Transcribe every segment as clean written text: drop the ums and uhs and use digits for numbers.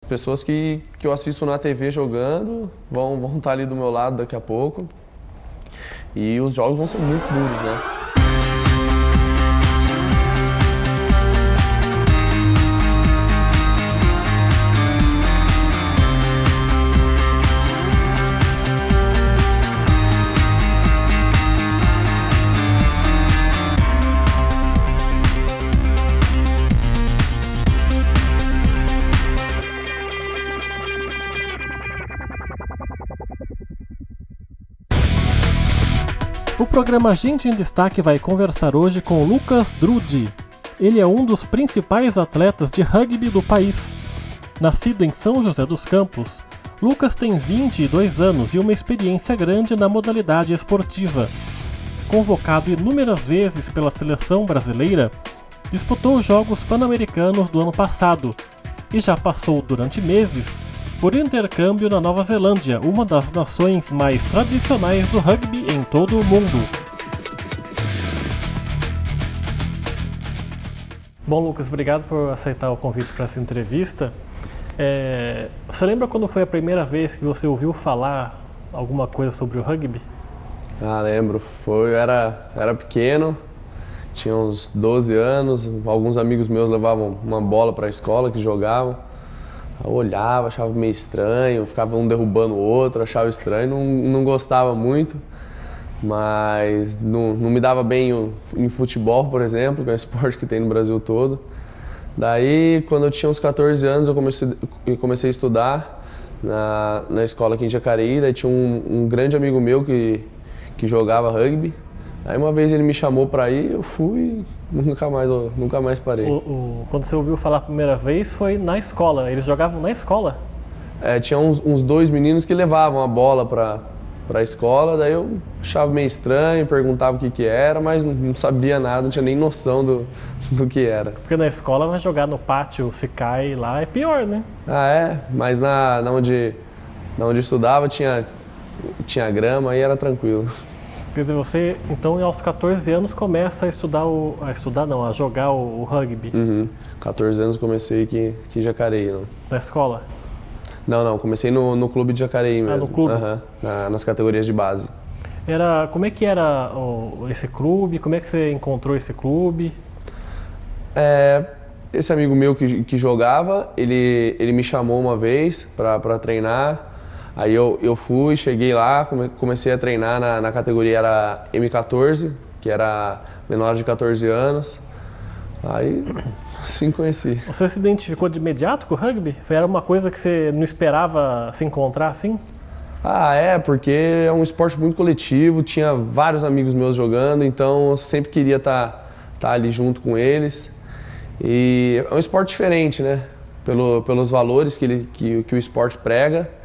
pessoas que eu assisto na TV jogando vão estar ali do meu lado daqui a pouco. E os jogos vão ser muito duros, né? O programa Gente em Destaque vai conversar hoje com Lucas Drudi. Ele é um dos principais atletas de rugby do país. Nascido em São José dos Campos, Lucas tem 22 anos e uma experiência grande na modalidade esportiva. Convocado inúmeras vezes pela seleção brasileira, disputou os Jogos Pan-Americanos do ano passado e já passou durante meses por intercâmbio na Nova Zelândia, uma das nações mais tradicionais do rugby em todo o mundo. Bom, Lucas, obrigado por aceitar o convite para essa entrevista. Você lembra quando foi a primeira vez que você ouviu falar alguma coisa sobre o rugby? Ah, lembro. Eu era pequeno, tinha uns 12 anos, alguns amigos meus levavam uma bola para a escola que jogavam. Eu olhava, achava meio estranho, ficava um derrubando o outro, achava estranho, não gostava muito, mas não me dava bem em futebol, por exemplo, que é um esporte que tem no Brasil todo. Daí, quando eu tinha uns 14 anos, eu comecei a estudar na escola aqui em Jacareí. Daí tinha um grande amigo meu que jogava rugby. Aí uma vez ele me chamou para ir, eu fui e nunca mais parei. Quando você ouviu falar a primeira vez foi na escola, eles jogavam na escola? Tinha uns dois meninos que levavam a bola para a escola, daí eu achava meio estranho, perguntava o que era, mas não sabia nada, não tinha nem noção do que era. Porque na escola vai jogar no pátio, se cai lá é pior, né? Mas onde estudava tinha grama e era tranquilo. Quer dizer, você, então, aos 14 anos começa a jogar o rugby? Uhum. 14 anos comecei aqui em Jacareí. Não. Na escola? Não, comecei no clube de Jacareí mesmo. No clube? Uhum. Nas categorias de base. Como é que era esse clube? Como é que você encontrou esse clube? Esse amigo meu que jogava, ele me chamou uma vez para treinar. Aí eu fui, cheguei lá, comecei a treinar na categoria era M14, que era menor de 14 anos. Aí, sim, conheci. Você se identificou de imediato com o rugby? Era uma coisa que você não esperava se encontrar assim? Porque é um esporte muito coletivo, tinha vários amigos meus jogando, então eu sempre queria estar ali junto com eles. E é um esporte diferente, né? Pelos valores que o esporte prega.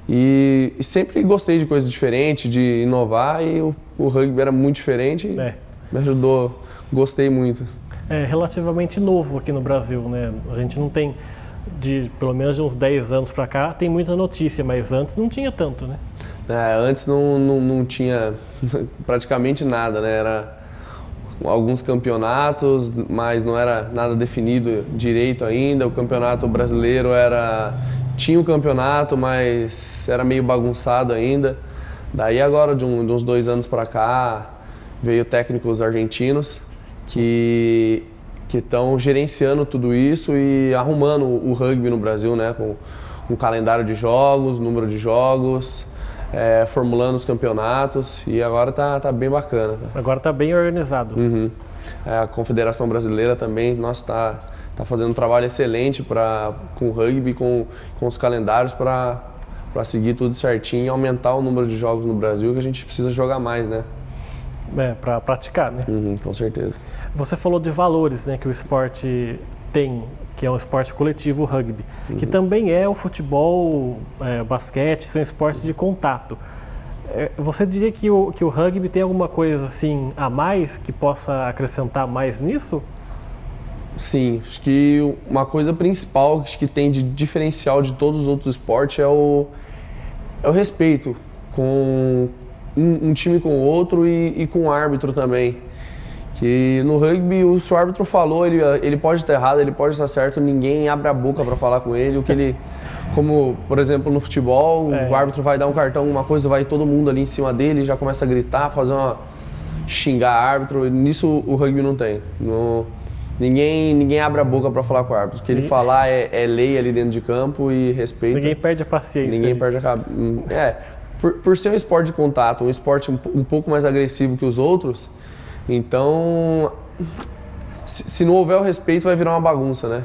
E sempre gostei de coisas diferentes, de inovar, e o rugby era muito diferente e me ajudou, gostei muito. É relativamente novo aqui no Brasil, né? A gente não tem, pelo menos de uns 10 anos para cá, tem muita notícia, mas antes não tinha tanto, né? Antes não tinha praticamente nada, né? Era alguns campeonatos, mas não era nada definido direito ainda. O campeonato brasileiro tinha um campeonato, mas era meio bagunçado ainda. Daí agora, de uns 2 anos para cá, veio técnicos argentinos que estão gerenciando tudo isso e arrumando o rugby no Brasil, né? Com um calendário de jogos, número de jogos, formulando os campeonatos, e agora tá bem bacana. Agora tá bem organizado. Uhum. A Confederação Brasileira também, tá fazendo um trabalho excelente com o rugby, com os calendários para seguir tudo certinho e aumentar o número de jogos no Brasil, que a gente precisa jogar mais, né? Para praticar, né? Uhum, com certeza. Você falou de valores, né, que o esporte tem, que é um esporte coletivo, o rugby, que também é o futebol, o basquete, são esportes de contato. Você diria que o rugby tem alguma coisa assim a mais que possa acrescentar mais nisso? Sim, acho que uma coisa principal que tem de diferencial de todos os outros esportes é o respeito com um time com o outro e com o árbitro também. Que no rugby, se o árbitro falou, ele pode estar errado, ele pode estar certo, ninguém abre a boca para falar com ele. O que como, por exemplo, no futebol, o árbitro vai dar um cartão, alguma coisa, vai todo mundo ali em cima dele, já começa a gritar, xingar árbitro. Nisso o rugby não tem. Ninguém abre a boca para falar com o árbitro. O que ele falar é lei ali dentro de campo e respeito. Ninguém perde a paciência. Ninguém perde a cabeça. Por ser um esporte de contato, um esporte um pouco mais agressivo que os outros, então, se não houver o respeito, vai virar uma bagunça, né?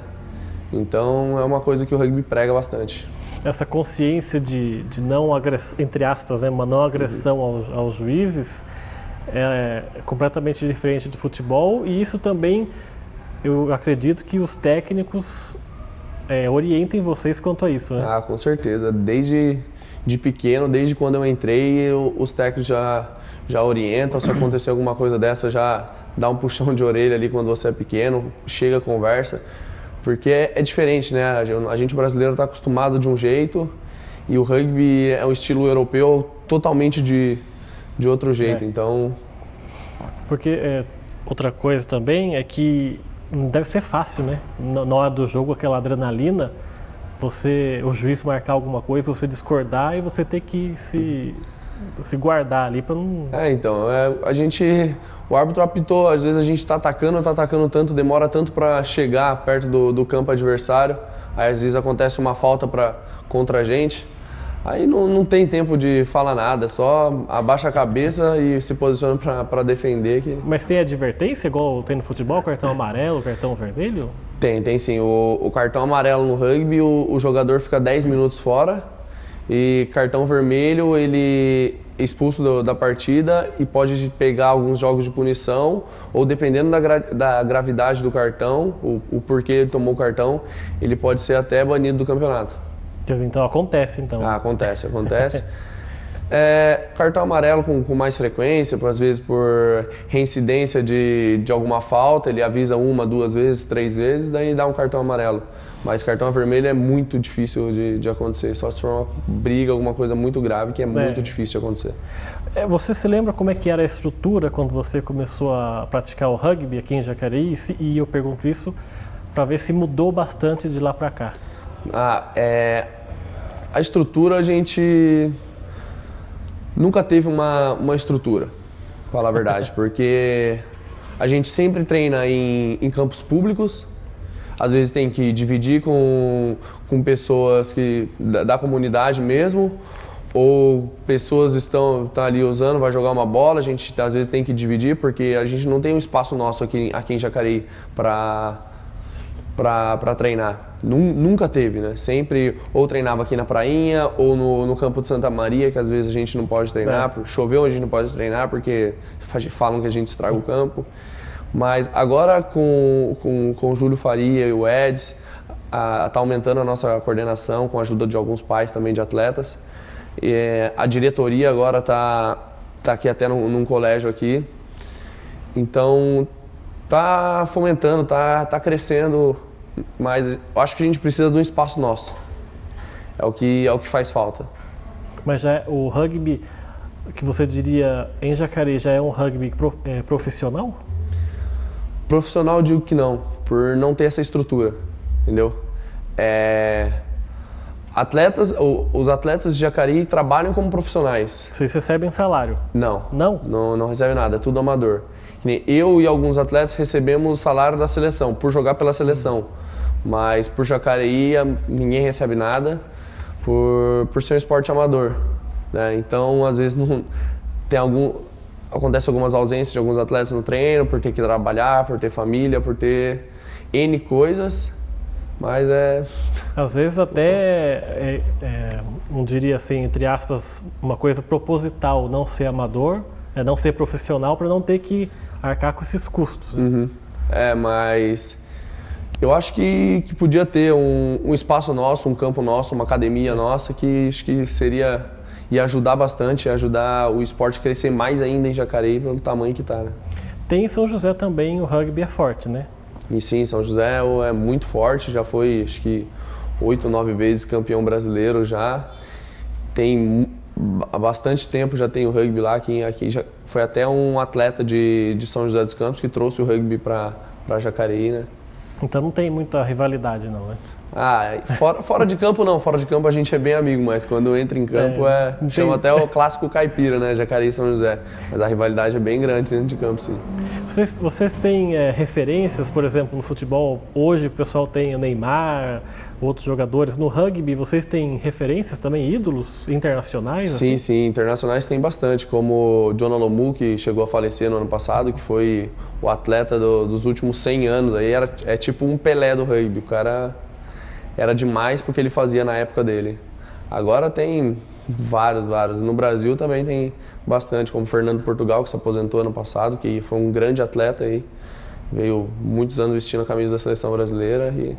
Então, é uma coisa que o rugby prega bastante. Essa consciência de não agressão, entre aspas, né, uma não agressão aos juízes é completamente diferente do futebol, e isso também, eu acredito que os técnicos orientem vocês quanto a isso, né? Ah, com certeza. Desde pequeno, desde quando eu entrei, os técnicos já orientam. Se acontecer alguma coisa dessa, já dá um puxão de orelha ali quando você é pequeno, chega, conversa. Porque é diferente, né? A gente brasileiro está acostumado de um jeito e o rugby é um estilo europeu totalmente de outro jeito, então... Porque outra coisa também é que não deve ser fácil, né? Na hora do jogo, aquela adrenalina, o juiz marcar alguma coisa, você discordar e você ter que se guardar ali para não... Então, o árbitro apitou, às vezes a gente está atacando tanto, demora tanto para chegar perto do campo adversário, aí às vezes acontece uma falta contra a gente, aí não tem tempo de falar nada, só abaixa a cabeça e se posiciona para defender. Mas tem advertência, igual tem no futebol, cartão amarelo, cartão vermelho? Tem sim. O cartão amarelo no rugby, o jogador fica 10 minutos fora, e cartão vermelho, ele é expulso da partida e pode pegar alguns jogos de punição, ou dependendo da gravidade do cartão, o porquê ele tomou o cartão, ele pode ser até banido do campeonato. Então acontece, então. Acontece. Cartão amarelo com mais frequência, às vezes por reincidência de alguma falta, ele avisa 1, 2 vezes, 3 vezes, daí dá um cartão amarelo. Mas cartão vermelho é muito difícil de acontecer, só se for uma briga, alguma coisa muito grave, que é muito difícil de acontecer. Você se lembra como é que era a estrutura quando você começou a praticar o rugby aqui em Jacareí? E eu pergunto isso para ver se mudou bastante de lá para cá. A estrutura, a gente nunca teve uma estrutura, pra falar a verdade, porque a gente sempre treina em campos públicos, às vezes tem que dividir com pessoas da comunidade mesmo, ou pessoas estão ali usando, vai jogar uma bola, a gente às vezes tem que dividir, porque a gente não tem um espaço nosso aqui em Jacareí para treinar. Nunca teve, né? Sempre ou treinava aqui na prainha ou no campo de Santa Maria, que às vezes a gente não pode treinar, choveu a gente não pode treinar porque falam que a gente estraga o campo. Mas agora com o Júlio Faria e o Eds, tá aumentando a nossa coordenação com a ajuda de alguns pais também de atletas. A diretoria agora tá aqui até num colégio aqui. Então tá fomentando, tá crescendo, mas eu acho que a gente precisa de um espaço nosso. É o que faz falta. Mas já o rugby que você diria em Jacareí já é um rugby profissional? Profissional eu digo que não, por não ter essa estrutura, entendeu? Os atletas de Jacareí trabalham como profissionais. Vocês recebem salário? Não. Não? Não recebe nada, é tudo amador. Eu e alguns atletas recebemos o salário da seleção, por jogar pela seleção. Mas por Jacareí ninguém recebe nada, por ser um esporte amador, né? Então, às vezes, acontece algumas ausências de alguns atletas no treino, por ter que trabalhar, por ter família, por ter N coisas, mas às vezes até, não diria assim, entre aspas, uma coisa proposital, não ser amador, não ser profissional, para não ter que arcar com esses custos. Uhum. Mas eu acho que podia ter um espaço nosso, um campo nosso, uma academia nossa, que acho que ia ajudar bastante, ia ajudar o esporte a crescer mais ainda em Jacareí pelo tamanho que está, né? Tem em São José também, o rugby é forte, né? E sim, São José é muito forte, já foi acho que 8, 9 vezes campeão brasileiro já. Há bastante tempo já tem o rugby lá, aqui já foi até um atleta de São José dos Campos que trouxe o rugby para Jacareí, né? Então não tem muita rivalidade não, né? Fora de campo não, fora de campo a gente é bem amigo, mas quando entra em campo chama até o clássico caipira, né, Jacareí e São José. Mas a rivalidade é bem grande dentro de campo, sim. Vocês têm referências, por exemplo, no futebol, hoje o pessoal tem o Neymar, outros jogadores. No rugby, vocês têm referências também, ídolos internacionais? Sim, assim? sim, internacionais tem bastante, como o John Alomu, que chegou a falecer no ano passado, que foi o atleta dos últimos 100 anos, aí é tipo um Pelé do rugby, o cara era demais porque ele fazia na época dele. Agora tem vários. No Brasil também tem bastante, como o Fernando Portugal, que se aposentou ano passado, que foi um grande atleta aí, veio muitos anos vestindo a camisa da seleção brasileira e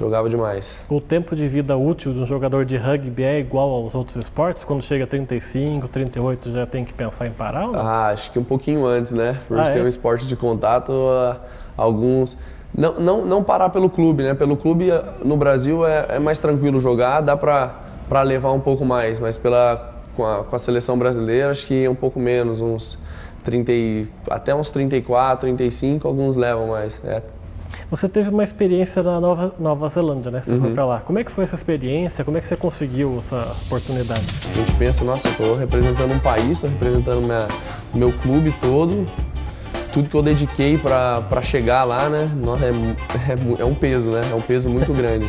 jogava demais. O tempo de vida útil de um jogador de rugby é igual aos outros esportes? Quando chega a 35, 38 já tem que pensar em parar ou não? Acho que um pouquinho antes, né? Por ser um esporte de contato, alguns... Não parar pelo clube, né? Pelo clube no Brasil é mais tranquilo jogar, dá pra levar um pouco mais, mas com a seleção brasileira acho que um pouco menos, uns 30, até uns 34, 35, alguns levam mais. Você teve uma experiência na Nova Zelândia, né? Você foi pra lá. Como é que foi essa experiência? Como é que você conseguiu essa oportunidade? A gente pensa, nossa, eu tô representando um país, estou representando meu clube todo, tudo que eu dediquei para chegar lá, né? Nossa, é um peso, né? É um peso muito grande.